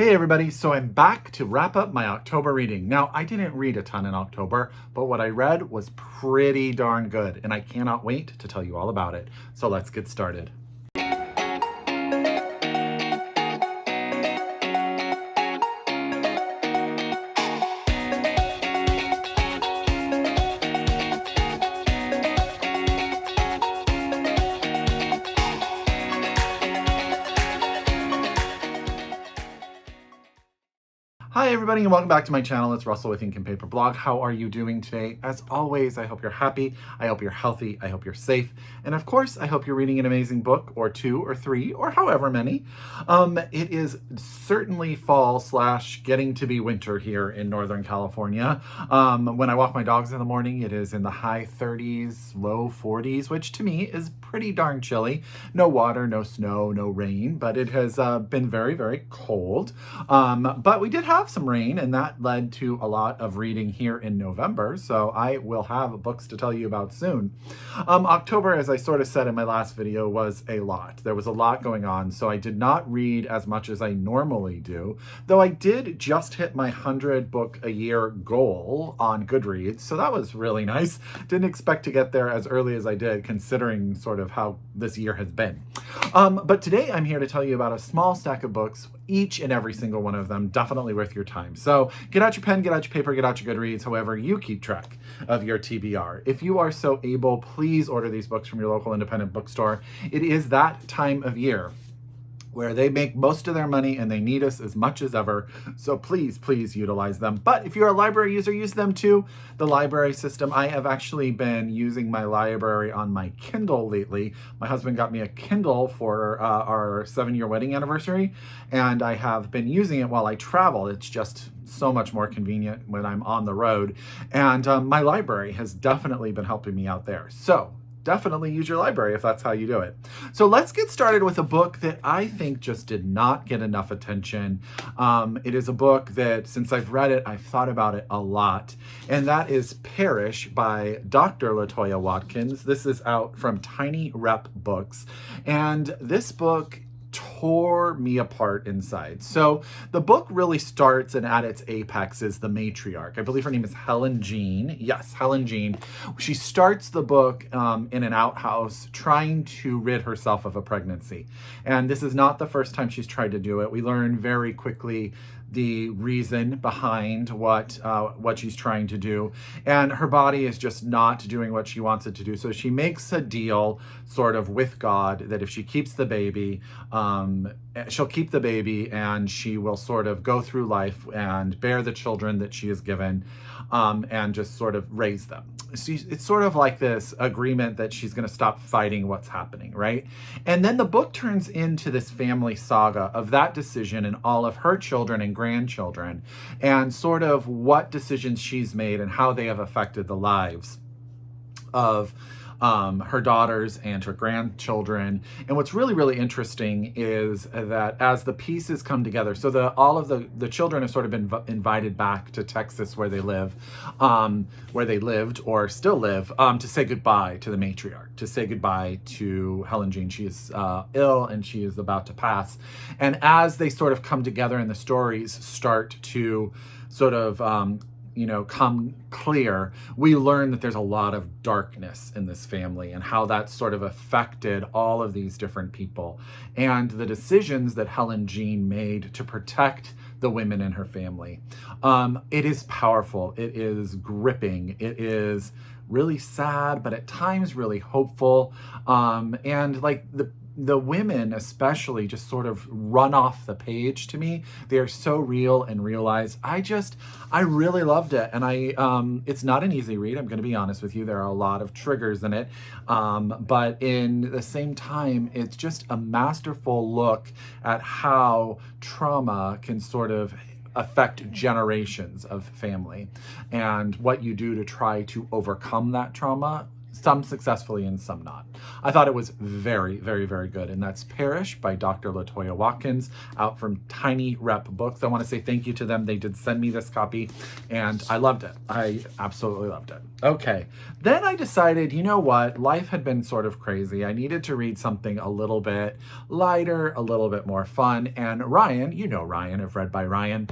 Hey everybody, so I'm back to wrap up my October reading. Now, I didn't read a ton in October, but what I read was pretty darn good, and I cannot wait to tell you all about it. So let's get started. Hi everybody and welcome back to my channel. It's Russell with Ink and Paper Blog. How are you doing today? As always, I hope you're happy, I hope you're healthy, I hope you're safe, and of course, I hope you're reading an amazing book, or two, or three, or however many. It is certainly fall / getting to be winter here in Northern California. When I walk my dogs in the morning, it is in the high 30s, low 40s, which to me is pretty darn chilly. No water, no snow, no rain, but it has been very, very cold. But we did have some rain, and that led to a lot of reading here in November, so I will have books to tell you about soon. October, as I sort of said in my last video, was a lot. There was a lot going on, so I did not read as much as I normally do, though I did just hit my 100 book a year goal on Goodreads, so that was really nice. Didn't expect to get there as early as I did, considering sort of how this year has been. But today I'm here to tell you about a small stack of books, each and every single one of them definitely worth your time. So get out your pen, get out your paper, get out your Goodreads, however you keep track of your TBR. If you are so able, please order these books from your local independent bookstore. It is that time of year where they make most of their money and they need us as much as ever. So please, please utilize them. But if you're a library user, use them too. The library system, I have actually been using my library on my Kindle lately. My husband got me a Kindle for our 7-year wedding anniversary, and I have been using it while I travel. It's just so much more convenient when I'm on the road. And my library has definitely been helping me out there. So definitely use your library if that's how you do it. So let's get started with a book that I think just did not get enough attention. It is a book that, since I've read it, I've thought about it a lot, and that is Parish by Dr. Latoya Watkins. This is out from Tiny Rep Books, and this book tore me apart inside. So the book really starts, and at its apex is the matriarch. I believe her name is Helen Jean. Yes, Helen Jean. She starts the book in an outhouse trying to rid herself of a pregnancy. And this is not the first time she's tried to do it. We learn very quickly the reason behind what she's trying to do, and her body is just not doing what she wants it to do. So she makes a deal sort of with God that if she keeps the baby, she'll keep the baby, and she will sort of go through life and bear the children that she is given, and just sort of raise them. It's sort of like this agreement that she's going to stop fighting what's happening, right? And then the book turns into this family saga of that decision and all of her children and grandchildren, and sort of what decisions she's made and how they have affected the lives of her daughters and her grandchildren. And what's really, really interesting is that as the pieces come together, so all of the children have sort of been invited back to Texas where they live, where they lived or still live, to say goodbye to the matriarch, to say goodbye to Helen Jean. She is ill and she is about to pass. And as they sort of come together and the stories start to sort of come clear, we learn that there's a lot of darkness in this family and how that sort of affected all of these different people and the decisions that Helen Jean made to protect the women in her family. It is powerful. It is gripping. It is really sad, but at times really hopeful. And like the women especially just sort of run off the page to me. They are so real and realized. I really loved it. And it's not an easy read. I'm going to be honest with you. There are a lot of triggers in it. But in the same time, it's just a masterful look at how trauma can sort of affect generations of family and what you do to try to overcome that trauma some successfully and some not. I thought it was very, very, very good. And that's Parish by Dr. Latoya Watkins, out from Tiny Rep Books. I want to say thank you to them. They did send me this copy and I loved it. I absolutely loved it. Okay. Then I decided, you know what? Life had been sort of crazy. I needed to read something a little bit lighter, a little bit more fun. And Ryan, you know Ryan, I've read by Ryan.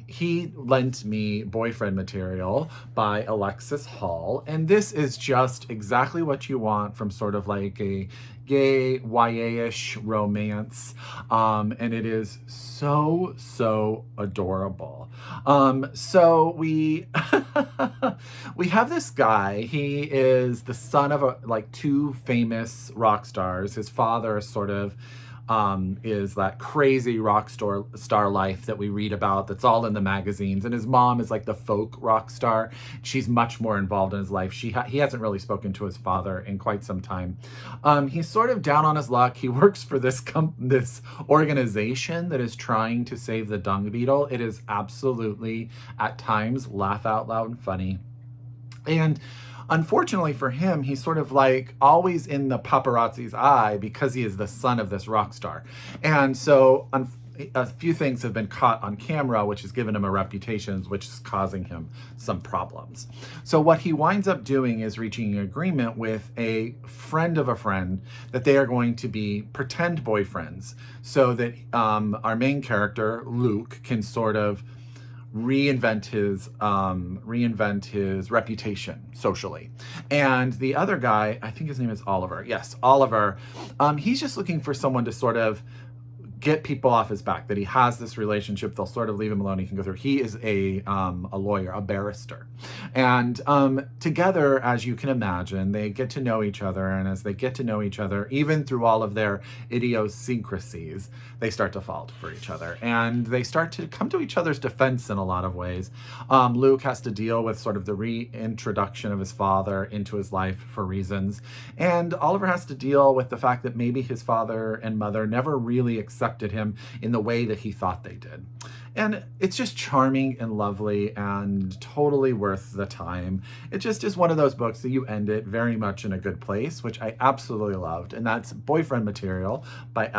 He lent me Boyfriend Material by Alexis Hall. And this is just exactly what you want from sort of like a gay YA-ish romance, and it is so adorable. So we we have this guy. He is the son of like two famous rock stars. His father sort of is that crazy rock star life that we read about that's all in the magazines, and his mom is like the folk rock star. She's much more involved in his life. He hasn't really spoken to his father in quite some time. He's sort of down on his luck. He works for this organization that is trying to save the dung beetle. It is absolutely at times laugh out loud and funny. And unfortunately for him, he's sort of like always in the paparazzi's eye because he is the son of this rock star. And so a few things have been caught on camera, which has given him a reputation, which is causing him some problems. So what he winds up doing is reaching an agreement with a friend of a friend that they are going to be pretend boyfriends so that our main character, Luke, can sort of reinvent his reputation socially. And the other guy, I think his name is Oliver. Yes, Oliver. He's just looking for someone to sort of get people off his back, that he has this relationship. They'll sort of leave him alone. He can go through. He is a lawyer, a barrister. And together, as you can imagine, they get to know each other. And as they get to know each other, even through all of their idiosyncrasies, they start to fall for each other. And they start to come to each other's defense in a lot of ways. Luke has to deal with sort of the reintroduction of his father into his life for reasons. And Oliver has to deal with the fact that maybe his father and mother never really accepted him in the way that he thought they did. And it's just charming and lovely and totally worth the time. It just is one of those books that you end it very much in a good place, which I absolutely loved. And that's Boyfriend Material by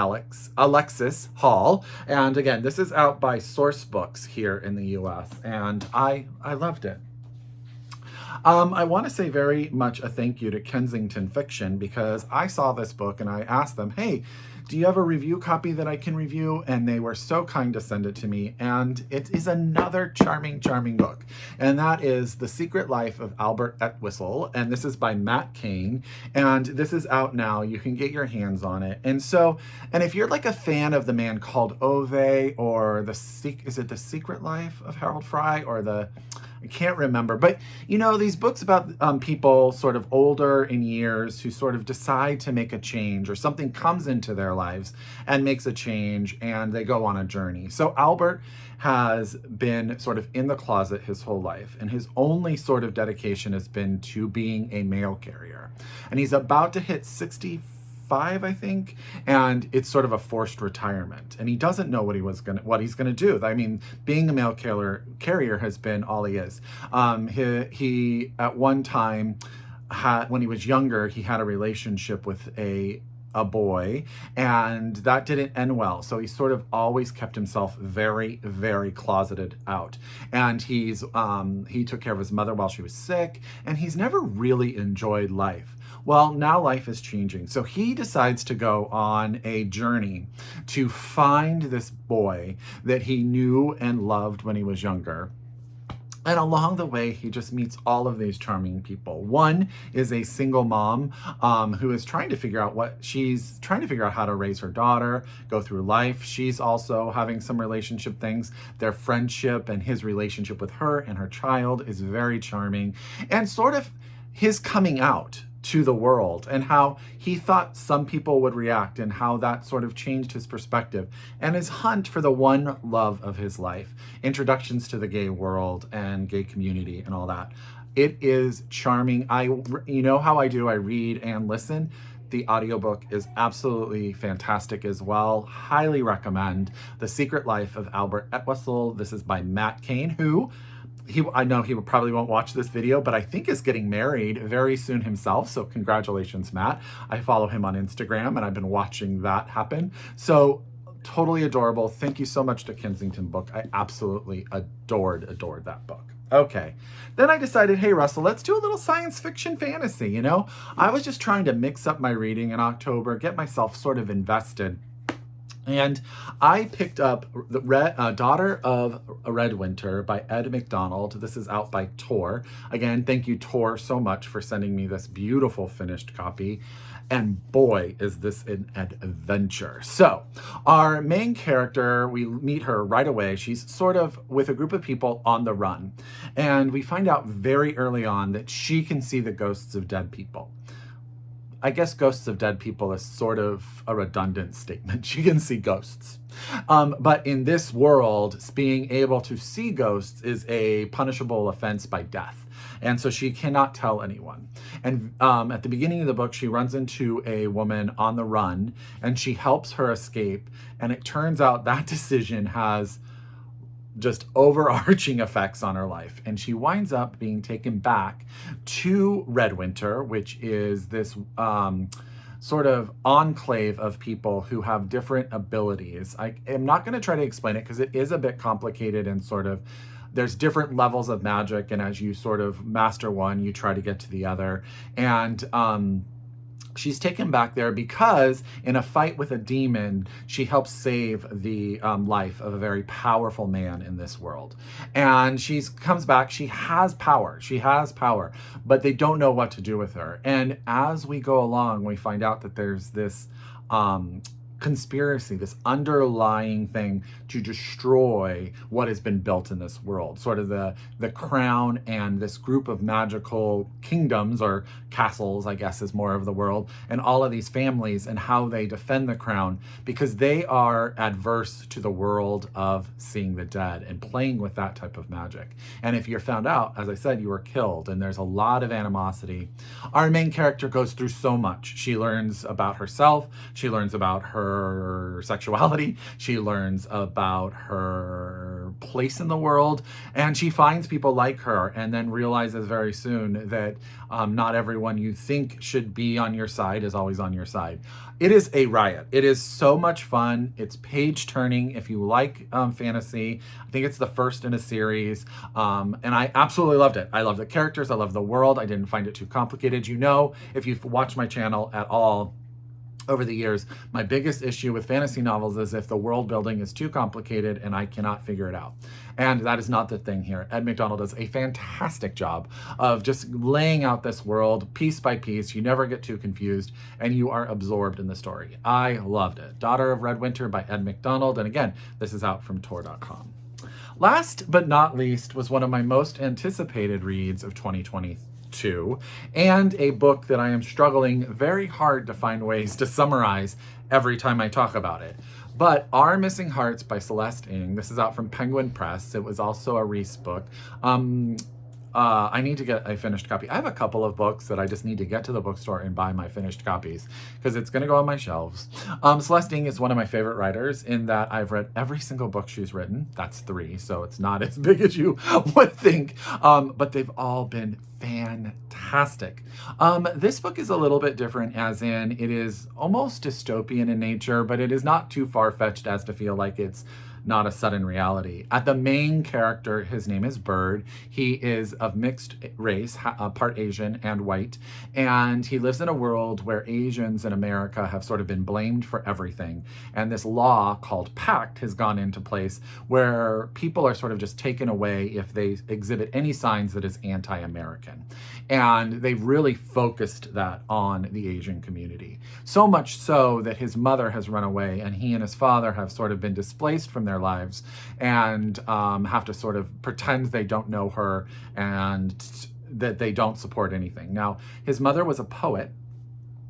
Alexis Hall. And again, this is out by Sourcebooks here in the US. And I loved it. I want to say very much a thank you to Kensington Fiction, because I saw this book and I asked them, hey, do you have a review copy that I can review? And they were so kind to send it to me. And it is another charming book. And that is The Secret Life of Albert Entwistle. And this is by Matt Cain. And this is out now. You can get your hands on it. And if you're like a fan of The Man Called Ove, or is it The Secret Life of Harold Fry, or I can't remember, but you know, these books about people sort of older in years who sort of decide to make a change, or something comes into their lives and makes a change, and they go on a journey. So Albert has been sort of in the closet his whole life, and his only sort of dedication has been to being a mail carrier. And he's about to hit 65, I think, and it's sort of a forced retirement, and he doesn't know what he's gonna do. I mean, being a mail carrier has been all he is. He at one time when he was younger, he had a relationship with a boy, and that didn't end well. So he sort of always kept himself very, very closeted out. And he took care of his mother while she was sick, and he's never really enjoyed life. Well, now life is changing. So he decides to go on a journey to find this boy that he knew and loved when he was younger. And along the way, he just meets all of these charming people. One is a single mom who is trying to figure out how to raise her daughter, go through life. She's also having some relationship things. Their friendship and his relationship with her and her child is very charming. And sort of his coming out to the world, and how he thought some people would react, and how that sort of changed his perspective, and his hunt for the one love of his life, introductions to the gay world and gay community and all that. It is charming. You know how I do, I read and listen. The audiobook is absolutely fantastic as well. Highly recommend The Secret Life of Albert Entwistle. This is by Matt Cain, who I know he probably won't watch this video, but I think is getting married very soon himself. So congratulations, Matt. I follow him on Instagram and I've been watching that happen. So totally adorable. Thank you so much to Kensington book. I absolutely adored that book. Okay, then I decided, hey, Russell, let's do a little science fiction fantasy, you know? I was just trying to mix up my reading in October, get myself sort of invested. And I picked up the Daughter of Redwinter by Ed McDonald. This is out by Tor. Again, thank you, Tor, so much for sending me this beautiful finished copy. And boy, is this an adventure. So our main character, we meet her right away. She's sort of with a group of people on the run. And we find out very early on that she can see the ghosts of dead people. I guess ghosts of dead people is sort of a redundant statement. She can see ghosts. But in this world, being able to see ghosts is a punishable offense by death. And so she cannot tell anyone. And at the beginning of the book, she runs into a woman on the run and she helps her escape. And it turns out that decision has just overarching effects on her life. And she winds up being taken back to Redwinter, which is this sort of enclave of people who have different abilities. I am not going to try to explain it because it is a bit complicated and sort of there's different levels of magic. And as you sort of master one, you try to get to the other. And she's taken back there because in a fight with a demon, she helps save the life of a very powerful man in this world. And she comes back, she has power, but they don't know what to do with her. And as we go along, we find out that there's this conspiracy, this underlying thing to destroy what has been built in this world. Sort of the crown and this group of magical kingdoms or castles, I guess is more of the world, and all of these families and how they defend the crown because they are adverse to the world of seeing the dead and playing with that type of magic. And if you're found out, as I said, you were killed, and there's a lot of animosity. Our main character goes through so much. She learns about herself, she learns about her sexuality, she learns about her place in the world, and she finds people like her and then realizes very soon that not everyone you think should be on your side is always on your side. It is a riot. It is so much fun. It's page turning. If you like fantasy, I think it's the first in a series. And I absolutely loved it. I love the characters. I love the world. I didn't find it too complicated. You know, if you've watched my channel at all, over the years, my biggest issue with fantasy novels is if the world building is too complicated and I cannot figure it out. And that is not the thing here. Ed McDonald does a fantastic job of just laying out this world piece by piece. You never get too confused and you are absorbed in the story. I loved it. Daughter of Redwinter by Ed McDonald. And again, this is out from Tor.com. Last but not least was one of my most anticipated reads of 2022. And a book that I am struggling very hard to find ways to summarize every time I talk about it. But Our Missing Hearts by Celeste. This is out from Penguin Press. It was also a Reese book. I need to get a finished copy. I have a couple of books that I just need to get to the bookstore and buy my finished copies because it's going to go on my shelves. Celeste is one of my favorite writers in that I've read every single book she's written. That's 3, so it's not as big as you would think. But they've all been fantastic. This book is a little bit different, as in it is almost dystopian in nature, but it is not too far-fetched as to feel like it's not a sudden reality. At the main character, his name is Bird. He is of mixed race, part Asian and white, and he lives in a world where Asians in America have sort of been blamed for everything. And this law called Pact has gone into place where people are sort of just taken away if they exhibit any signs that is anti-American. And they've really focused that on the Asian community. So much so that his mother has run away and he and his father have sort of been displaced from their lives and have to sort of pretend they don't know her and that they don't support anything. Now, his mother was a poet,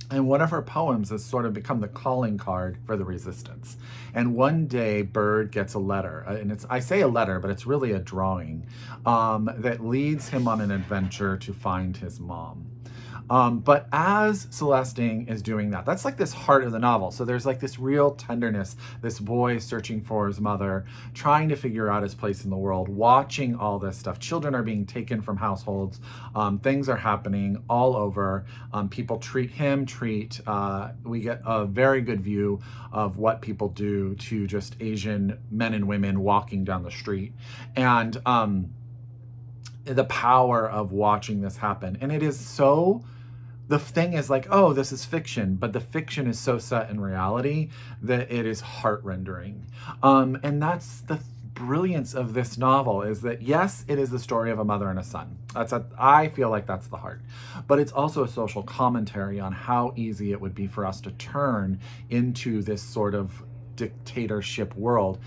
and one of her poems has sort of become the calling card for the resistance. And one day, Bird gets a letter, and I say a letter, but it's really a drawing that leads him on an adventure to find his mom. But as Celeste is doing that, that's like this heart of the novel. So there's like this real tenderness, this boy searching for his mother, trying to figure out his place in the world, watching all this stuff. Children are being taken from households. Things are happening all over. People treat him, we get a very good view of what people do to just Asian men and women walking down the street. And the power of watching this happen. And it is so, the thing is like, oh, this is fiction, but the fiction is so set in reality that it is heart-rendering. And that's the brilliance of this novel, is that yes, it is the story of a mother and a son. I feel like that's the heart. But it's also a social commentary on how easy it would be for us to turn into this sort of dictatorship world.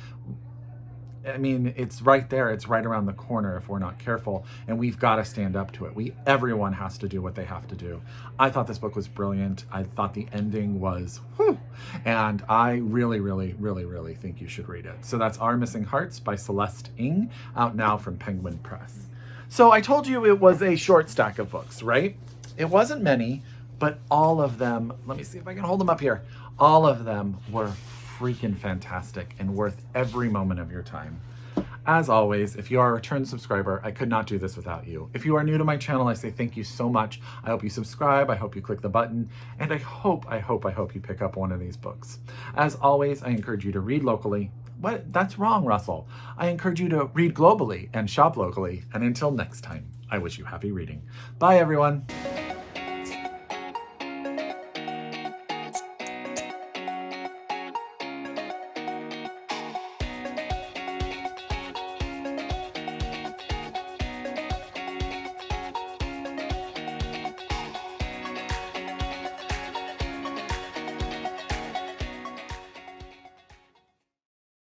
I mean, it's right there. It's right around the corner if we're not careful, and we've got to stand up to it. Everyone has to do what they have to do. I thought this book was brilliant. I thought the ending was whew, and I really, really, really, really think you should read it. So that's Our Missing Hearts by Celeste Ng, out now from Penguin Press. So I told you it was a short stack of books, right? It wasn't many, but all of them, let me see if I can hold them up here. All of them were freaking fantastic and worth every moment of your time. As always, if you are a return subscriber, I could not do this without you. If you are new to my channel, I say thank you so much. I hope you subscribe, I hope you click the button, and I hope you pick up one of these books. As always, I encourage you to read locally. What? That's wrong, Russell. I encourage you to read globally and shop locally. And until next time, I wish you happy reading. Bye, everyone.